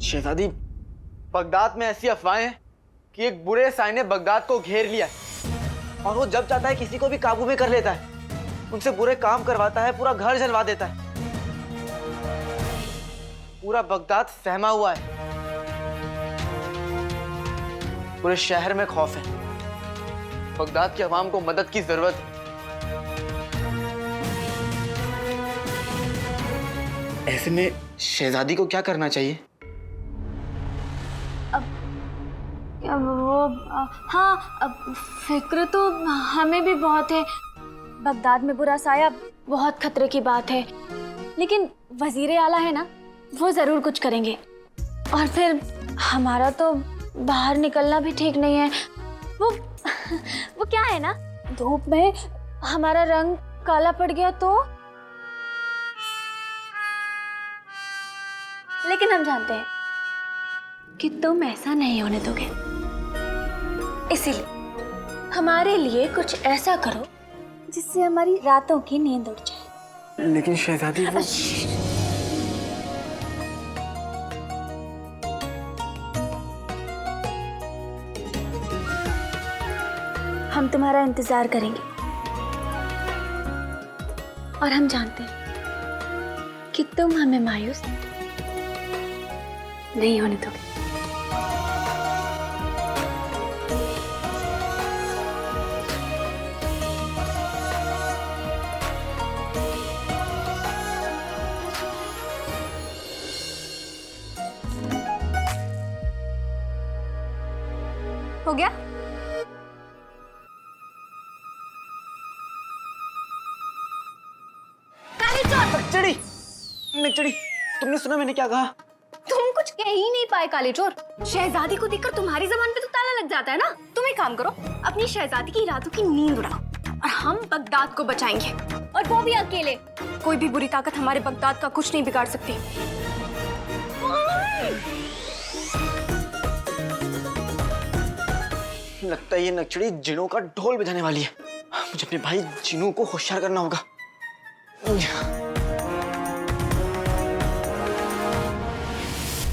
शहजादी, Baghdad में ऐसी अफवाहें हैं कि एक बुरे साई ने बगदाद को घेर लिया है और वो जब चाहता है किसी को भी काबू में कर लेता है, उनसे बुरे काम करवाता है, पूरा घर जलवा देता है। पूरा बगदाद सहमा हुआ है, पूरे शहर में खौफ है। बगदाद की आवाम को मदद की जरूरत है। ऐसे में शहजादी को क्या करना चाहिए? हाँ, फिक्र तो हमें भी बहुत है। बगदाद में बुरा साया बहुत खतरे की बात है, लेकिन वजीर आला है ना, वो जरूर कुछ करेंगे। और फिर हमारा तो बाहर निकलना भी ठीक नहीं है। वो क्या है ना, धूप में हमारा रंग काला पड़ गया तो। लेकिन हम जानते हैं कि तुम ऐसा नहीं होने दोगे, इसीलिए हमारे लिए कुछ ऐसा करो जिससे हमारी रातों की नींद उड़ जाए। लेकिन शहजादी, वो हम तुम्हारा इंतजार करेंगे और हम जानते हैं कि तुम हमें मायूस नहीं होने दोगे। हो गया? नकचड़ी, तुमने सुना मैंने क्या कहा? तुम कुछ कह ही नहीं पाए काले चोर। शहजादी को देखकर तुम्हारी जबान पे तो ताला लग जाता है ना। तुम एक काम करो, अपनी शहजादी की रातों की नींद उड़ाओ और हम बगदाद को बचाएंगे, और वो भी अकेले। कोई भी बुरी ताकत हमारे बगदाद का कुछ नहीं बिगाड़ सकती। लगता है ये नकचड़ी जिनों का ढोल बजाने वाली है। मुझे अपने भाई जिनों को होशियार करना होगा।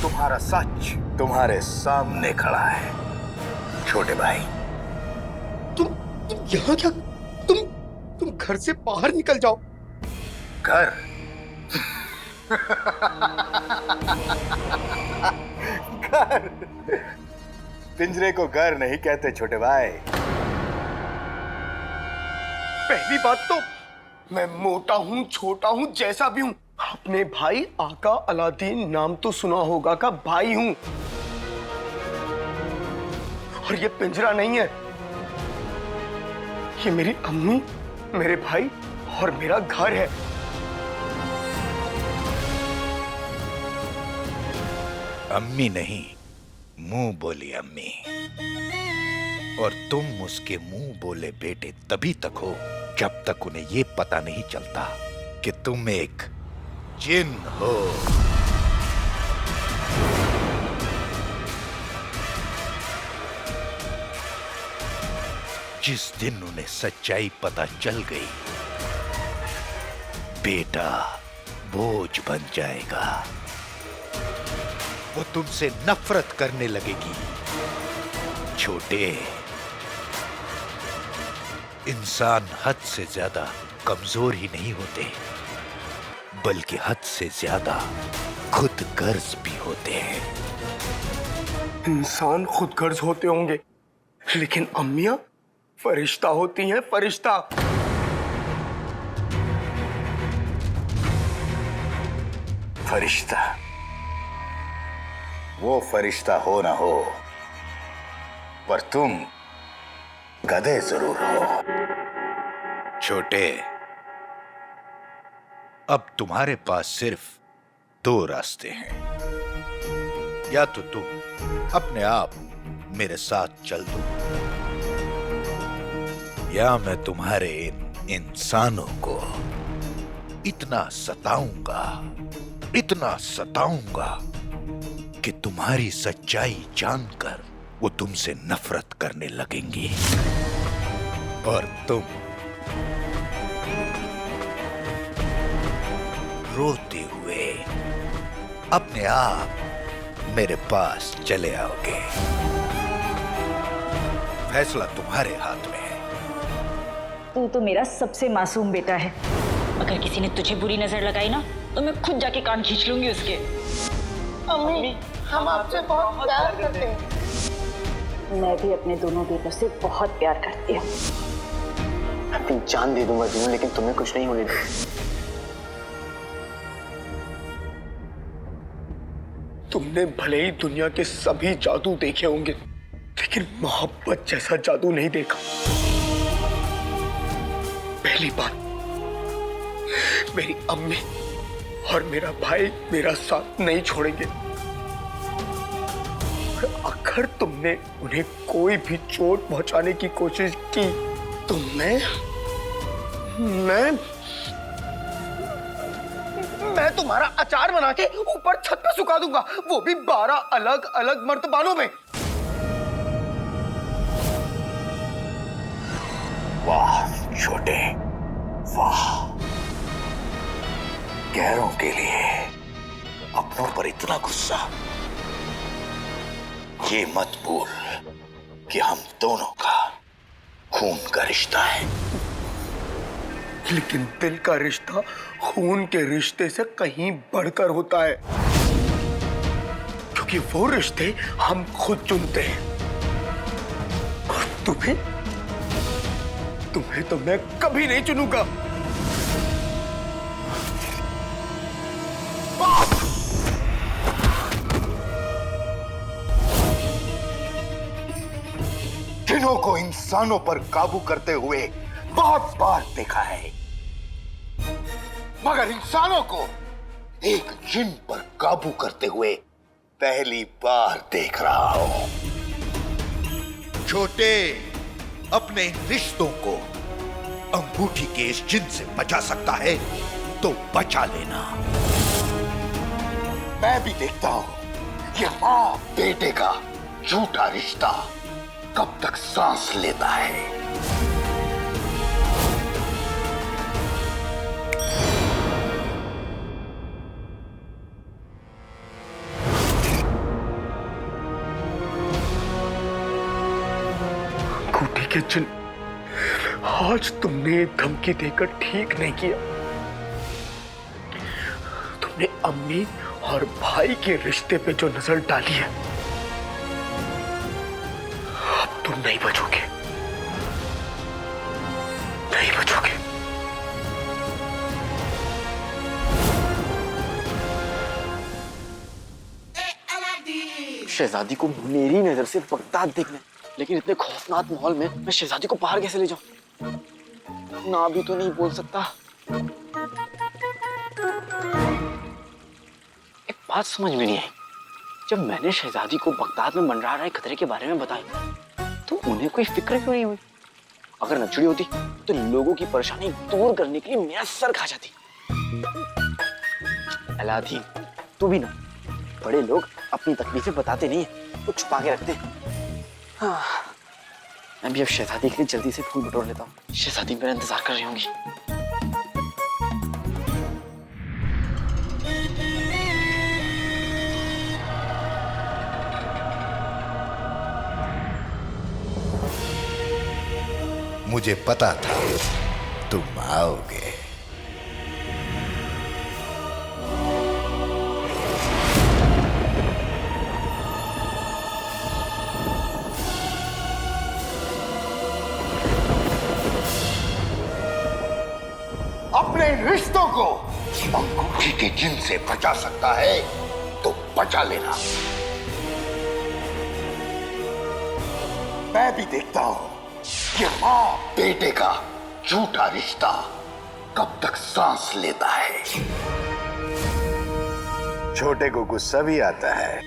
तुम्हारा सच तुम्हारे सामने खड़ा है छोटे भाई। तुम यहाँ क्या? तुम घर से बाहर निकल जाओ। घर? घर? पिंजरे को घर नहीं कहते छोटे भाई। पहली बात तो मैं मोटा हूँ, छोटा हूँ, जैसा भी हूँ, अपने भाई आका अलादीन नाम तो सुना होगा का भाई हूँ। और ये पिंजरा नहीं है, ये मेरी अम्मी, मेरे भाई और मेरा घर है। अम्मी नहीं, मुंह बोली अम्मी। और तुम उसके मुंह बोले बेटे तभी तक हो जब तक उन्हें ये पता नहीं चलता कि तुम एक जिन हो। जिस दिन उन्हें सच्चाई पता चल गई, बेटा बोझ बन जाएगा। वो तुमसे नफरत करने लगेगी। छोटे, इंसान हद से ज्यादा कमजोर ही नहीं होते, बल्कि हद से ज्यादा खुद गर्ज भी होते हैं। इंसान खुद गर्ज होते होंगे, लेकिन अम्मियां फरिश्ता होती हैं, फरिश्ता। फरिश्ता? वो फरिश्ता हो ना हो, पर तुम गधे जरूर हो। छोटे, अब तुम्हारे पास सिर्फ दो रास्ते हैं। या तो तुम अपने आप मेरे साथ चल दो, या मैं तुम्हारे इन इंसानों को इतना सताऊंगा कि तुम्हारी सच्चाई जानकर वो तुमसे नफरत करने लगेंगी और तुम रोते हुए अपने आप मेरे पास चले आओगे। फैसला तुम्हारे हाथ में है। तू तो मेरा सबसे मासूम बेटा है। अगर किसी ने तुझे बुरी नजर लगाई ना तो मैं खुद जाके कान खींच लूंगी उसके। अम्मी, हम आपसे बहुत प्यार करते हैं। मैं भी अपने दोनों बेटों से बहुत प्यार करती हूँ। अपनी जान दे दूंगा जीवन, लेकिन तुम्हें कुछ नहीं होने दूंगा। तुमने भले ही दुनिया के सभी जादू देखे होंगे, लेकिन मोहब्बत जैसा जादू नहीं देखा। पहली बार मेरी अम्मी और मेरा भाई मेरा साथ नहीं छोड़ेंगे। अगर तुमने उन्हें कोई भी चोट पहुंचाने की कोशिश की तो मैं तुम्हारा अचार बना के ऊपर छत पे सुखा दूंगा, वो भी 12 अलग अलग मर्तबानों में। वाह छोटे, वाह। गैरों के लिए अपनों पर इतना गुस्सा। ये मत भूल कि हम दोनों का खून का रिश्ता है। लेकिन दिल का रिश्ता खून के रिश्ते से कहीं बढ़कर होता है, क्योंकि वो रिश्ते हम खुद चुनते हैं। और तुम्हें तो मैं कभी नहीं चुनूंगा। जिनों को इंसानों पर काबू करते हुए बहुत बार देखा है, मगर इंसानों को एक जिन पर काबू करते हुए पहली बार देख रहा हूं। छोटे, अपने रिश्तों को अंगूठी के इस जिन से बचा सकता है तो बचा लेना। मैं भी देखता हूं कि मां बेटे का झूठा रिश्ता कब तक सांस लेता है। अंगूठी के जिन, आज तुमने धमकी देकर ठीक नहीं किया। तुमने अम्मी और भाई के रिश्ते पे जो नजर डाली है, अब तुम नहीं बचोगे, नहीं बचोगे। शहजादी को मेरी नजर से बगदाद देखना है, लेकिन इतने खौफनाक माहौल में मैं शहजादी को बाहर कैसे ले जाऊं? ना भी तो नहीं बोल सकता। एक बात समझ में नहीं आई, जब मैंने शहजादी को बगदाद में मंडरा रहे खतरे के बारे में बताया तो उन्हें कोई फिक्र क्यों नहीं हुई? अगर नचड़ी होती तो लोगों की परेशानी दूर करने के लिए मेरा सर खा जाती। अलादीन, तू भी ना, बड़े लोग अपनी तकलीफें बताते नहीं है, तो छुपा के रखते हैं। हाँ, मैं भी अब शहजादी के लिए जल्दी से फूल बटोर लेता हूँ। शहजादी मेरा इंतजार कर रही होंगी। मुझे पता था तुम आओगे। अपने रिश्तों को अंगूठी के जिन से बचा सकता है तो बचा लेना। मैं भी देखता हूं कि मां बेटे का झूठा रिश्ता कब तक सांस लेता है। छोटे को गुस्सा भी आता है।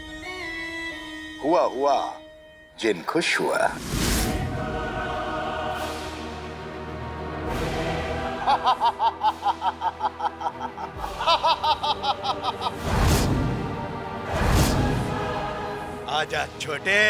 हुआ जिन खुश हुआ। आजा छोटे।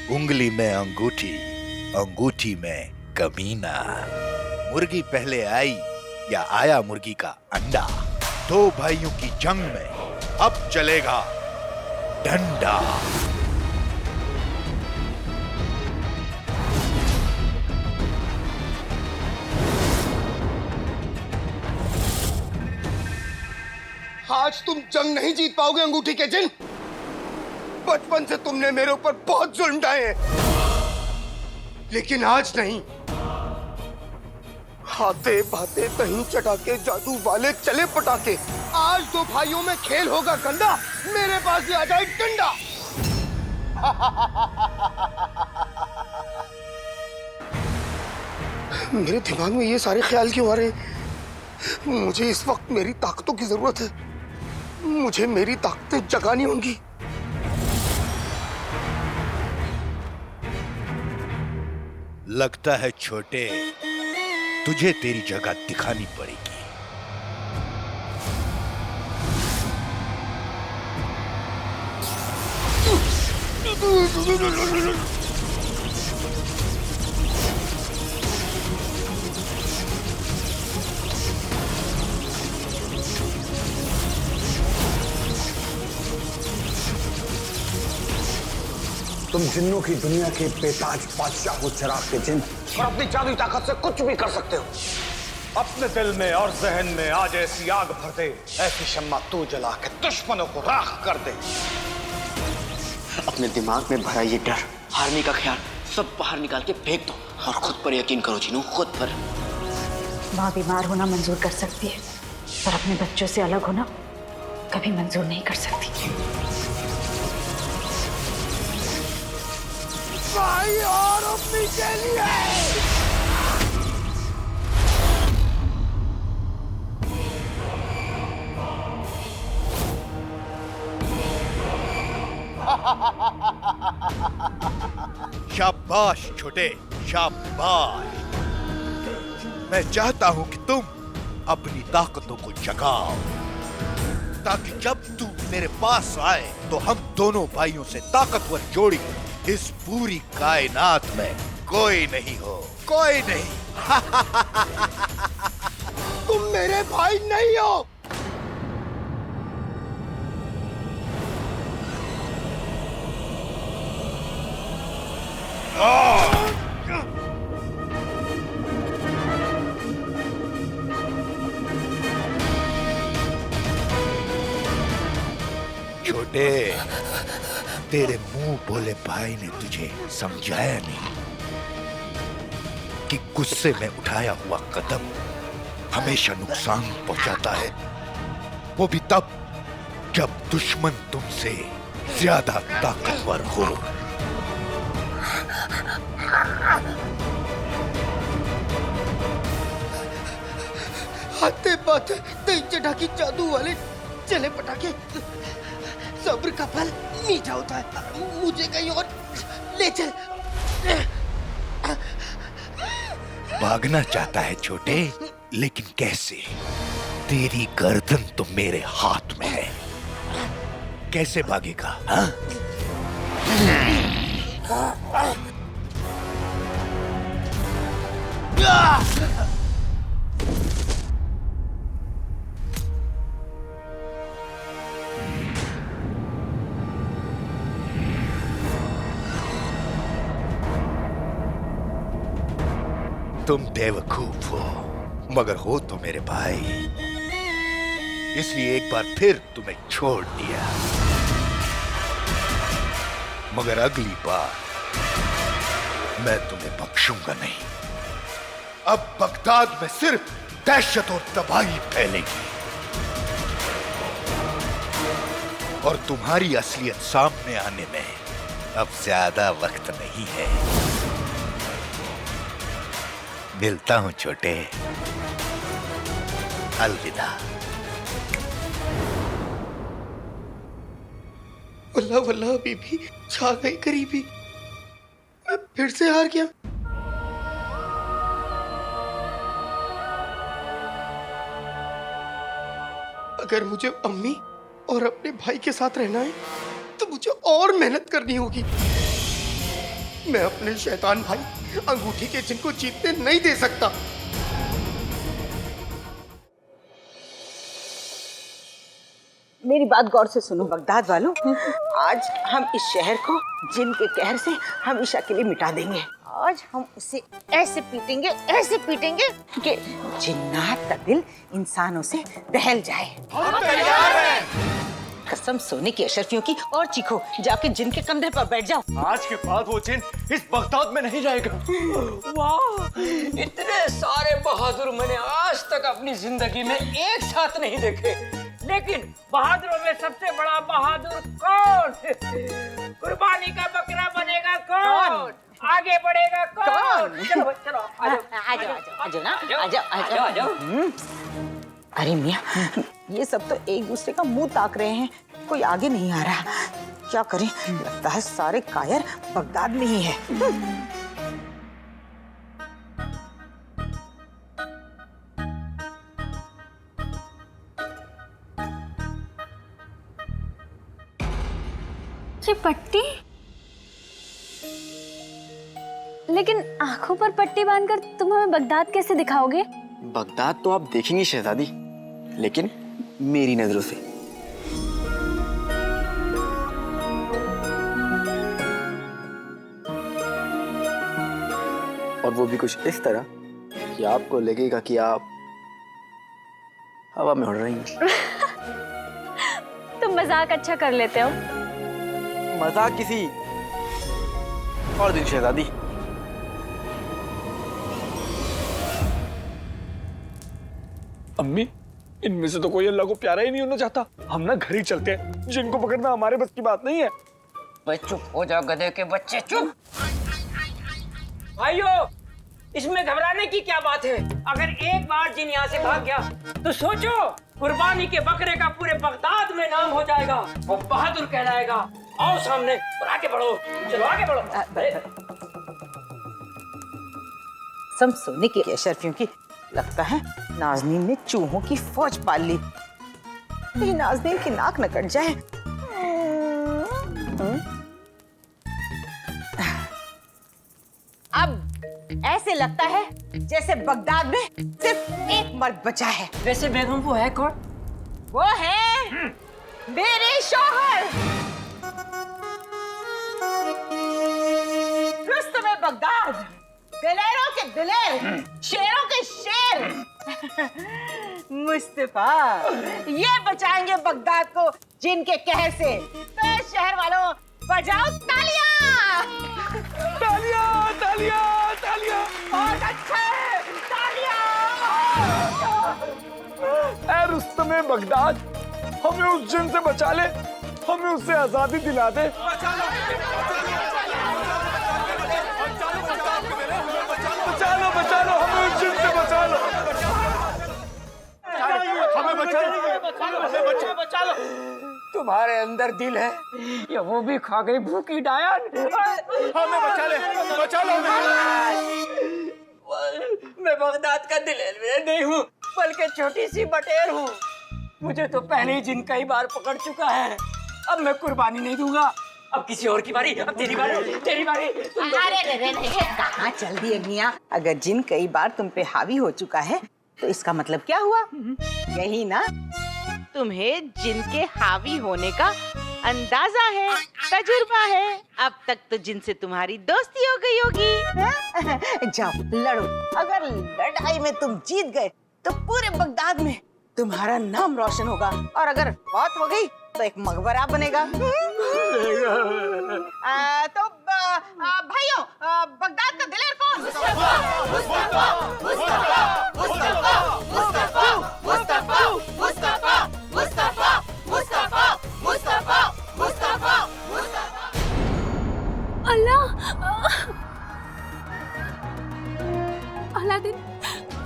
उंगली में अंगूठी, अंगूठी में कमीना। मुर्गी पहले आई या आया मुर्गी का अंडा? दो भाइयों की जंग में अब चलेगा डंडा। आज तुम जंग नहीं जीत पाओगे अंगूठी के जिन। बचपन से तुमने मेरे ऊपर बहुत जुल्म ढाए हैं, लेकिन आज नहीं। हाथे भाते कहीं चटाके, जादू वाले चले पटाके। आज दो भाइयों में खेल होगा गंदा, मेरे पास भी आ जाए डंडा। मेरे दिमाग में ये सारे ख्याल क्यों आ रहे हैं? मुझे इस वक्त मेरी ताकतों की जरूरत है। मुझे मेरी ताकतें जगानी होंगी। लगता है छोटे, तुझे तेरी जगह दिखानी पड़ेगी। तुम जिन्नों की दुनिया के बेताज बादशाह हो चिराग के जिन, और अपनी जादुई ताकत से कुछ भी कर सकते हो। अपने दिल में और जहन में आज ऐसी आग भर दे, ऐसी शम्मा तू जला के दुश्मनों को राख कर दे। अपने दिमाग में भरा ये डर, हारने का ख्याल सब बाहर निकाल के फेंक दो और खुद पर यकीन करो जीनू, खुद पर। माँ बीमार होना मंजूर कर सकती है, पर अपने बच्चों से अलग होना कभी मंजूर नहीं कर सकती। भाई और अपनी के लिए। शाबाश छोटे, शाबाश। मैं चाहता हूं कि तुम अपनी ताकतों को जगाओ, ताकि जब तू मेरे पास आए तो हम दोनों भाइयों से ताकतवर जोड़ी इस पूरी कायनात में कोई नहीं हो, कोई नहीं। तुम मेरे भाई नहीं हो। छोटे, तेरे मुंह बोले भाई ने तुझे समझाया नहीं कि गुस्से में उठाया हुआ कदम हमेशा नुकसान पहुंचाता है, वो भी तब जब दुश्मन तुमसे ज्यादा ताकतवर हो। हाथे पाते दही चटाकी, जादू वाले चले पटाके। सब्र का फल मीठा होता है। मुझे कहीं और ले चल। भागना चाहता है छोटे, लेकिन कैसे? तेरी गर्दन तो मेरे हाथ में है, कैसे भागेगा? हाँ? तुम बेवकूफ हो, मगर हो तो मेरे भाई, इसलिए एक बार फिर तुम्हें छोड़ दिया। मगर अगली बार मैं तुम्हें बख्शूंगा नहीं। अब बगदाद में सिर्फ दहशत और तबाही फैलेगी और तुम्हारी असलियत सामने आने में अब ज्यादा वक्त नहीं है। मिलता हूं छोटे, अलविदा। वल्लाह वल्लाह बीबी छा गई करीबी। मैं फिर से हार गया। अगर मुझे अम्मी और अपने भाई के साथ रहना है तो मुझे और मेहनत करनी होगी। मैं अपने शैतान भाई अंगूठी के जिन को जीतने नहीं दे सकता। मेरी बात गौर से सुनो बगदाद वालों, आज हम इस शहर को जिन के कहर से हमेशा के लिए मिटा देंगे। आज हम उसे ऐसे पीटेंगे कि जिन्नात का दिल इंसानों से दहल जाए। हम तैयार हैं। कसम सोने की अशरफियों की, और चीखो, जाके जिन के कंधे पर बैठ जाओ। आज के बाद वो जिन इस बगदाद में नहीं जाएगा। वाह, इतने सारे बहादुर मैंने आज तक अपनी जिंदगी में एक साथ नहीं देखे, लेकिन बहादुरों में सबसे बड़ा बहादुर कौन? कुर्बानी का बकरा बनेगा कौन? आगे बढ़ेगा कौन? चलो चलो, आ जाओ। अरे मियाँ, ये सब तो एक दूसरे का मुंह ताक रहे हैं, कोई आगे नहीं आ रहा। क्या करें, लगता है सारे कायर बगदाद में ही है। ये पट्टी, लेकिन आंखों पर पट्टी बांधकर तुम हमें बगदाद कैसे दिखाओगे? बगदाद तो आप देखेंगी शहजादी, लेकिन मेरी नजरों से। और वो भी कुछ इस तरह कि आपको लगेगा कि आप हवा में उड़ रही हैं। तुम मजाक अच्छा कर लेते हो। मजाक किसी और दिन शहजादी। अम्मी, इनमें से तो कोई अल्लाह को प्यारा ही नहीं होना चाहता। हम ना घर ही चलते हैं, जिनको पकड़ना हमारे बस की बात नहीं है। भाई चुप हो जाओ गधे के बच्चे, चुप। भाइयों, इसमें घबराने की क्या बात है? अगर एक बार जिन यहाँ से भाग गया तो सोचो, कुर्बानी के बकरे का पूरे बगदाद में नाम हो जाएगा, वो बहादुर कहलाएगा। आओ सामने और आगे बढ़ो, चलो आगे बढ़ो। सब सोने की अशरफियों की, लगता है नाज़नीन ने चूहों की फौज पाल ली। ये नाज़नीन की नाक न कट जाए। अब ऐसे लगता है जैसे बगदाद में सिर्फ एक मर्द बचा है। वैसे बेगम वो है कौन? वो है मेरे शौहर रुस्तमे बगदाद, दिलेरों के दिलेर, शेरों के शेर मुस्तफा। ये बचाएंगे बगदाद को जिनके कहर से। तो शहर वालों, बजाओ तालियां! तालियां, तालियां, तालियां। बहुत अच्छा है, तालियां! ऐ रुस्तमे बगदाद, हमें उस जिन से बचा ले, हमें उससे आजादी दिला दे। बचा लो, हमें उस जिन से बचा लो। हमें बचा लो। तुम्हारे अंदर दिल है या वो भी खा गई भूखी डायन? हमें बचा लो। मैं बगदाद का दिलेर नहीं हूँ, बल्कि छोटी सी बटेर हूँ। मुझे तो पहले ही जिन कई बार पकड़ चुका है। अब मैं कुर्बानी नहीं दूंगा। अब किसी और की बारी, अब तेरी बारी। अरे कहाँ चल दिए मियाँ? अगर जिन कई बार तुम पे हावी हो चुका है तो इसका मतलब क्या हुआ? यही ना, तुम्हें जिन के हावी होने का अंदाजा है, तजुर्बा है। अब तक तो जिन से तुम्हारी दोस्ती हो गई होगी। जाओ लड़ो। अगर लड़ाई में तुम जीत गए तो पूरे बगदाद में तुम्हारा नाम रोशन होगा, और अगर मौत हो गई तो एक मकबरा बनेगा। तो भाइयों, बगदाद का दिलेर कौन?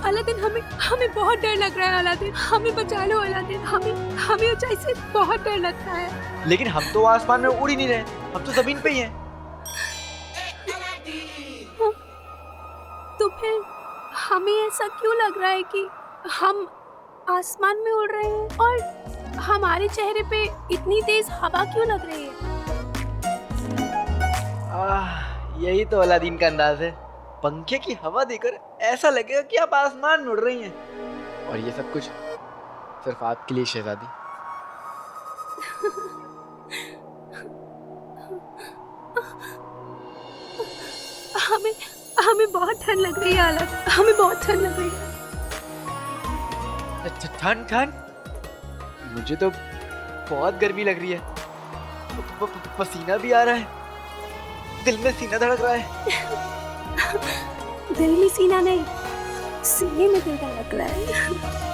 अलादीन, हमें बहुत डर लग रहा है। अलादीन, हमें बचा लो। अलादीन, हमें ऊंचाई से बहुत डर लगता है। लेकिन हम तो आसमान में उड़ ही नहीं रहे, हम तो जमीन पे ही हैं। तो फिर हमें ऐसा क्यों लग रहा है कि हम आसमान में उड़ रहे हैं और हमारे चेहरे पे इतनी तेज हवा क्यों लग रही है? यही तो अलादीन का अंदाज है। पंखे की हवा देकर ऐसा लगेगा कि आप आसमान में उड़ रही हैं। और ये सब कुछ सिर्फ आपके लिए शहजादी। हमें बहुत ठंड लग रही है आला, हमें बहुत ठंड लग रही है। अच्छा, ठंड ठंड? मुझे तो बहुत गर्मी लग रही है। पसीना भी आ रहा है, दिल में सीना धड़क रहा है। दिल में सीना नहीं, सीने में दिल धड़क रहा है।